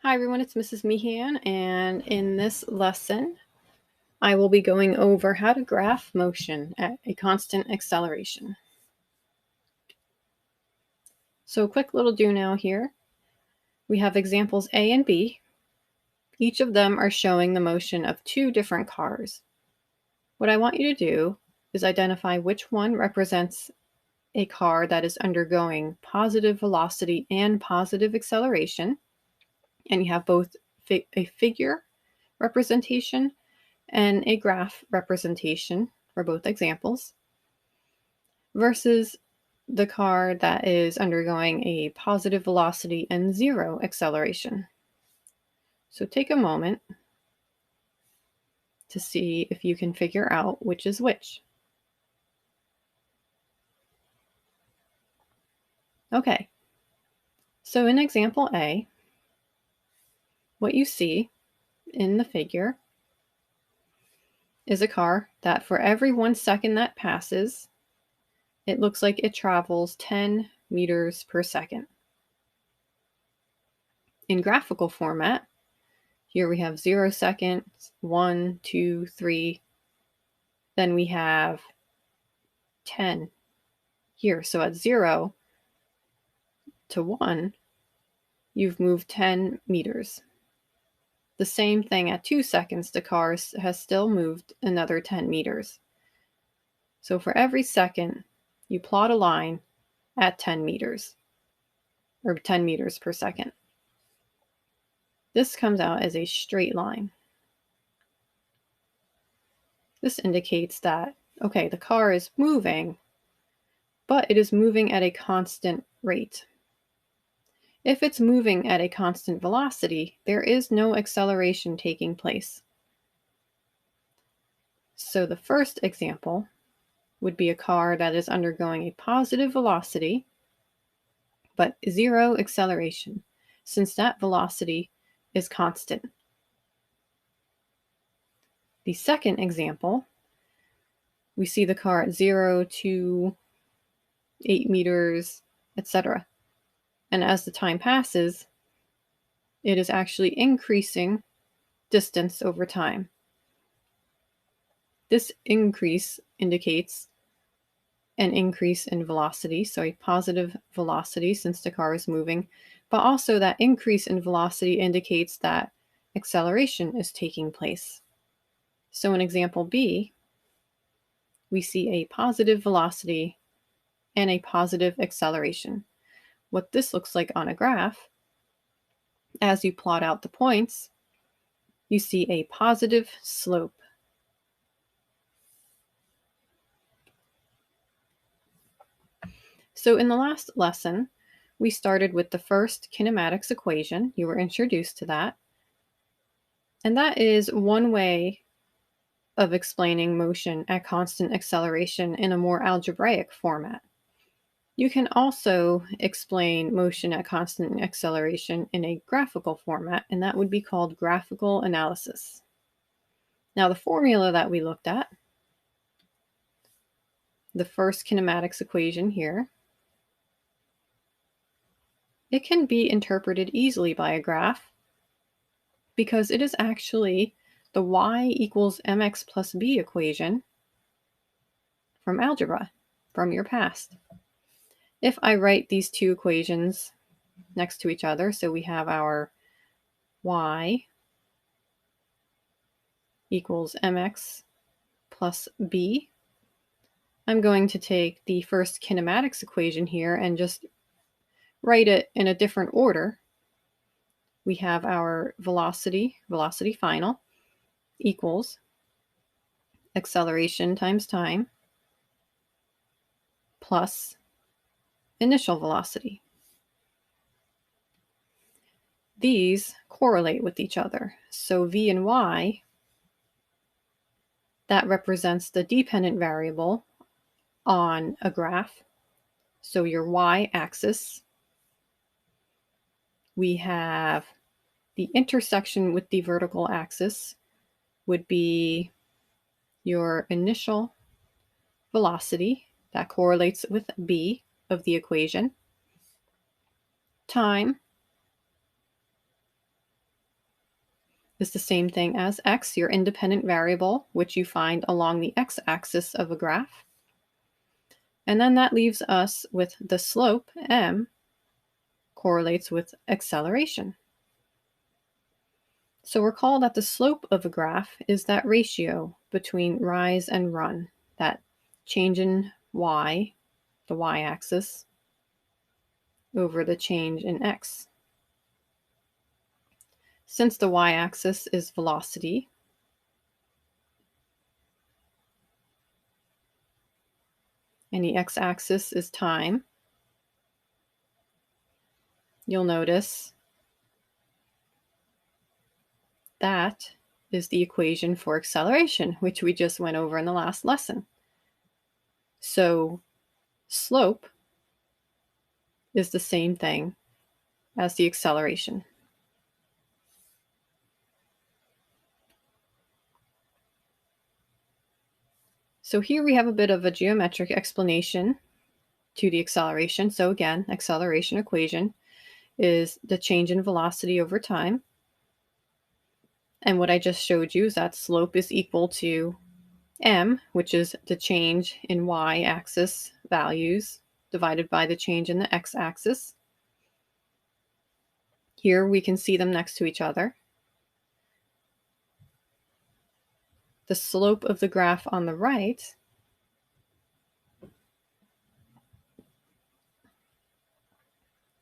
Hi everyone, it's Mrs. Meehan, and in this lesson, I will be going over how to graph motion at a constant acceleration. So a quick little do now here. We have examples A and B. Each of them are showing the motion of two different cars. What I want you to do is identify which one represents a car that is undergoing positive velocity and positive acceleration, and you have both a figure representation and a graph representation for both examples, versus the car that is undergoing a positive velocity and zero acceleration. So take a moment to see if you can figure out which is which. Okay, so in example A, what you see in the figure is a car that for every 1 second that passes, it looks like it travels 10 meters per second. In graphical format, here we have 0 seconds, 1, 2, 3. Then we have 10 here. So at 0 to 1, you've moved 10 meters. The same thing at 2 seconds, the car has still moved another 10 meters. So for every second, you plot a line at 10 meters, or 10 meters per second. This comes out as a straight line. This indicates that, okay, the car is moving, but it is moving at a constant rate. If it's moving at a constant velocity, there is no acceleration taking place. So the first example would be a car that is undergoing a positive velocity, but zero acceleration, since that velocity is constant. The second example, we see the car at 0 to 8 meters, etc. And as the time passes, it is actually increasing distance over time. This increase indicates an increase in velocity, so a positive velocity since the car is moving, but also that increase in velocity indicates that acceleration is taking place. So in example B, we see a positive velocity and a positive acceleration. What this looks like on a graph, as you plot out the points, you see a positive slope. So in the last lesson, we started with the first kinematics equation. You were introduced to that. And that is one way of explaining motion at constant acceleration in a more algebraic format. You can also explain motion at constant acceleration in a graphical format, and that would be called graphical analysis. Now, the formula that we looked at, the first kinematics equation here, it can be interpreted easily by a graph because it is actually the y equals mx plus b equation from algebra, from your past. If I write these two equations next to each other, so we have our y equals mx plus b, I'm going to take the first kinematics equation here and just write it in a different order. We have our velocity final, equals acceleration times time plus initial velocity. These correlate with each other. So v and y, that represents the dependent variable on a graph. So your y-axis, we have the intersection with the vertical axis would be your initial velocity, that correlates with b of the equation. Time is the same thing as x, your independent variable, which you find along the x-axis of a graph. And then that leaves us with the slope, m, correlates with acceleration. So recall that the slope of a graph is that ratio between rise and run, that change in y, the y-axis, over the change in x. Since the y-axis is velocity, and the x-axis is time, you'll notice that is the equation for acceleration, which we just went over in the last lesson. So slope is the same thing as the acceleration. So here we have a bit of a geometric explanation to the acceleration. So again, acceleration equation is the change in velocity over time. And what I just showed you is that slope is equal to m, which is the change in y-axis values divided by the change in the x-axis. Here we can see them next to each other. The slope of the graph on the right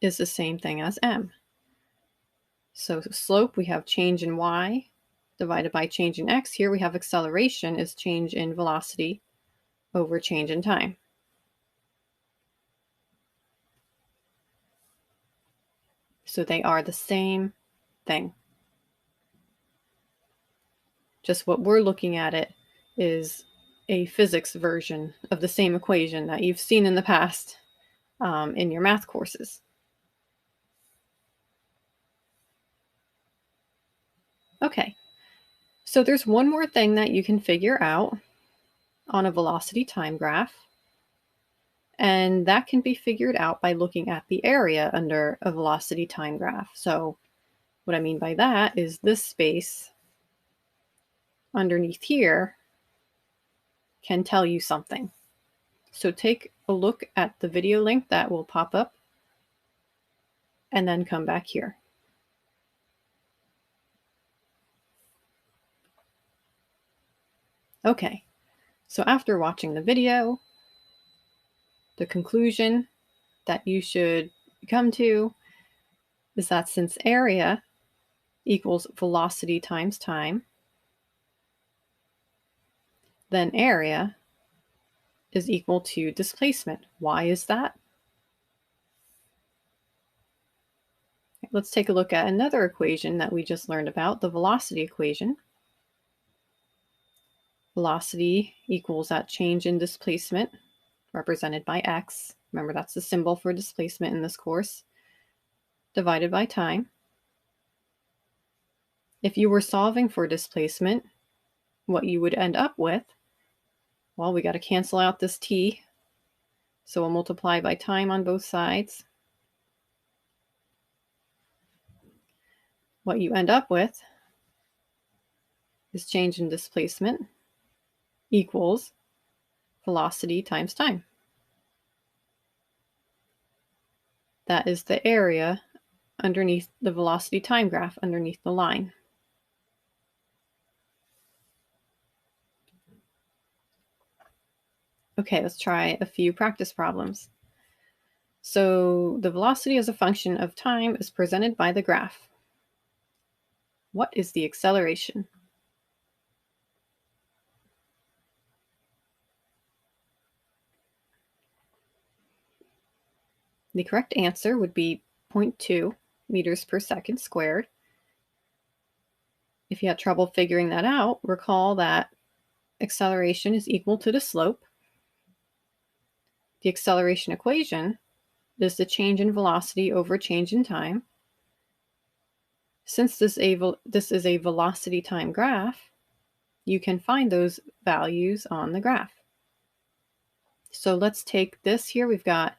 is the same thing as m. So slope, we have change in y divided by change in x. Here we have acceleration is change in velocity over change in time. So they are the same thing. Just what we're looking at it is a physics version of the same equation that you've seen in the past in your math courses. Okay, so there's one more thing that you can figure out on a velocity time graph, and that can be figured out by looking at the area under a velocity time graph. So what I mean by that is this space underneath here can tell you something. So take a look at the video link that will pop up and then come back here. Okay, so after watching the video, the conclusion that you should come to is that since area equals velocity times time, then area is equal to displacement. Why is that? Let's take a look at another equation that we just learned about, the velocity equation. Velocity equals that change in displacement, represented by x. Remember, that's the symbol for displacement in this course, divided by time. If you were solving for displacement, what you would end up with, well, we got to cancel out this t, so we'll multiply by time on both sides. What you end up with is change in displacement equals velocity times time. That is the area underneath the velocity time graph, underneath the line. Okay, let's try a few practice problems. So the velocity as a function of time is presented by the graph. What is the acceleration? The correct answer would be 0.2 meters per second squared. If you had trouble figuring that out, recall that acceleration is equal to the slope. The acceleration equation is the change in velocity over change in time. Since this is a velocity time graph, you can find those values on the graph. So let's take this here. We've got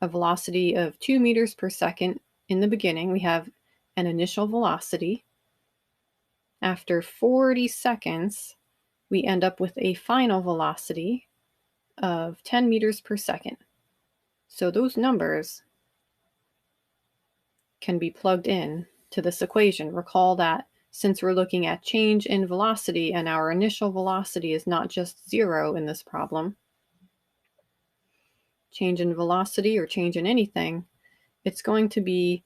a velocity of 2 meters per second in the beginning. We have an initial velocity. After 40 seconds, we end up with a final velocity of 10 meters per second. So those numbers can be plugged in to this equation. Recall that since we're looking at change in velocity and our initial velocity is not just 0 in this problem, change in velocity or change in anything, it's going to be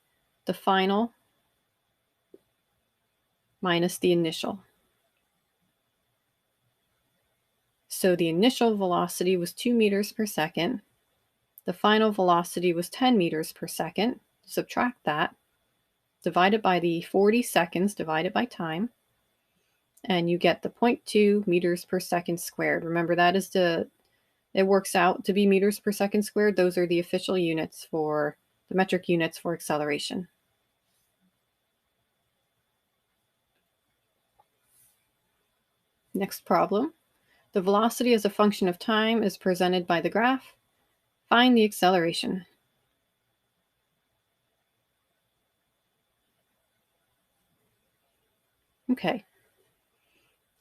the final minus the initial. So the initial velocity was 2 meters per second. The final velocity was 10 meters per second. Subtract that, divide it by the 40 seconds divided by time, and you get the 0.2 meters per second squared. Remember, that is it works out to be meters per second squared. Those are the official units for the metric units for acceleration. Next problem. The velocity as a function of time is presented by the graph. Find the acceleration. Okay,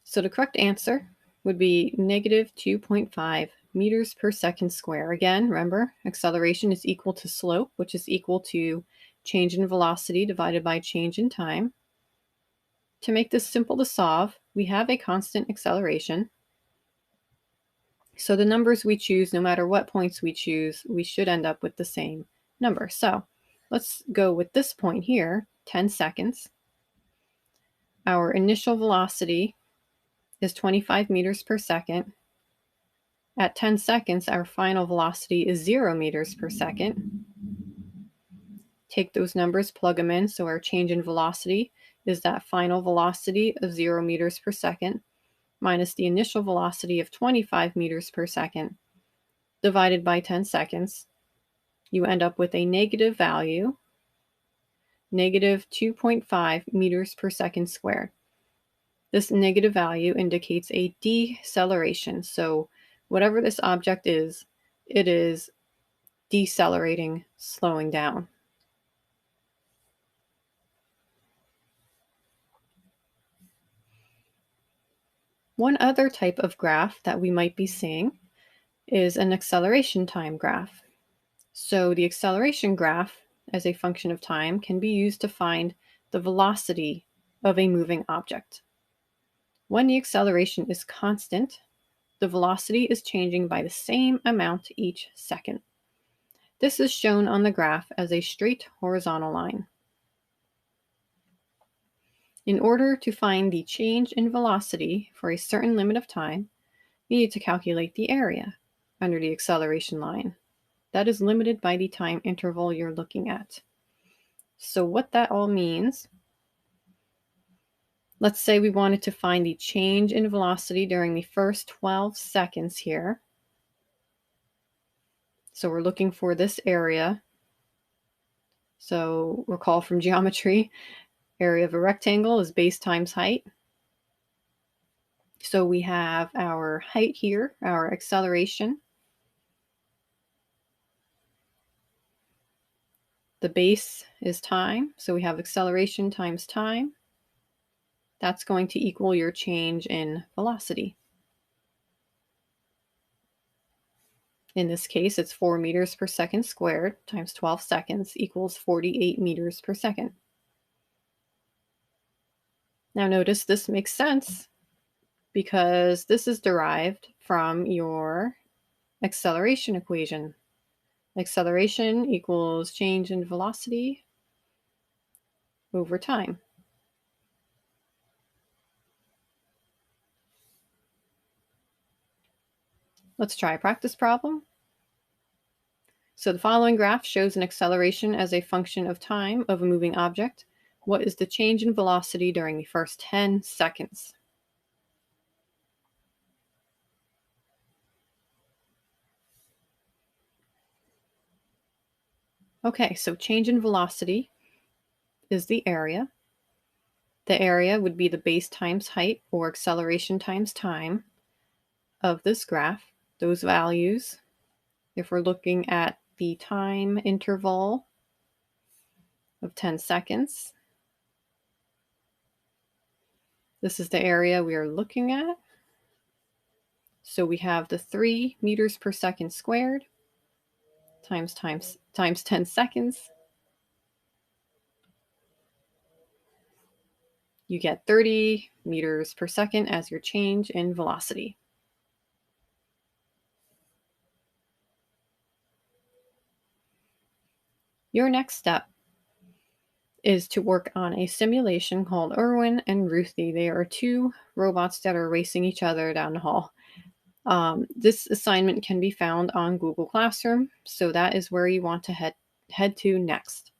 so the correct answer would be negative 2.5 meters per second square. Again, remember, acceleration is equal to slope, which is equal to change in velocity divided by change in time. To make this simple to solve, we have a constant acceleration. So the numbers we choose, no matter what points we choose, we should end up with the same number. So let's go with this point here, 10 seconds. Our initial velocity is 25 meters per second. At 10 seconds, our final velocity is 0 meters per second. Take those numbers, plug them in, so our change in velocity is that final velocity of 0 meters per second minus the initial velocity of 25 meters per second divided by 10 seconds. You end up with a negative value, negative 2.5 meters per second squared. This negative value indicates a deceleration. So whatever this object is, it is decelerating, slowing down. One other type of graph that we might be seeing is an acceleration time graph. So the acceleration graph as a function of time can be used to find the velocity of a moving object. When the acceleration is constant, the velocity is changing by the same amount each second. This is shown on the graph as a straight horizontal line. In order to find the change in velocity for a certain limit of time, you need to calculate the area under the acceleration line. That is limited by the time interval you're looking at. So what that all means, let's say we wanted to find the change in velocity during the first 12 seconds here. So we're looking for this area. So recall from geometry, area of a rectangle is base times height. So we have our height here, our acceleration. The base is time, so we have acceleration times time. That's going to equal your change in velocity. In this case, it's 4 meters per second squared times 12 seconds equals 48 meters per second. Now notice this makes sense because this is derived from your acceleration equation. Acceleration equals change in velocity over time. Let's try a practice problem. So the following graph shows an acceleration as a function of time of a moving object. What is the change in velocity during the first 10 seconds? Okay, so change in velocity is the area. The area would be the base times height, or acceleration times time, of this graph. Those values, if we're looking at the time interval of 10 seconds, This is the area we are looking at. So we have the 3 meters per second squared times 10 seconds. You get 30 meters per second as your change in velocity. Your next step is to work on a simulation called Irwin and Ruthie. They are 2 robots that are racing each other down the hall. This assignment can be found on Google Classroom, so that is where you want to head to next.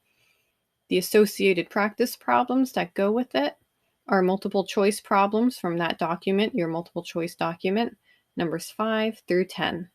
The associated practice problems that go with it are multiple choice problems from that document, your multiple choice document, numbers 5 through 10.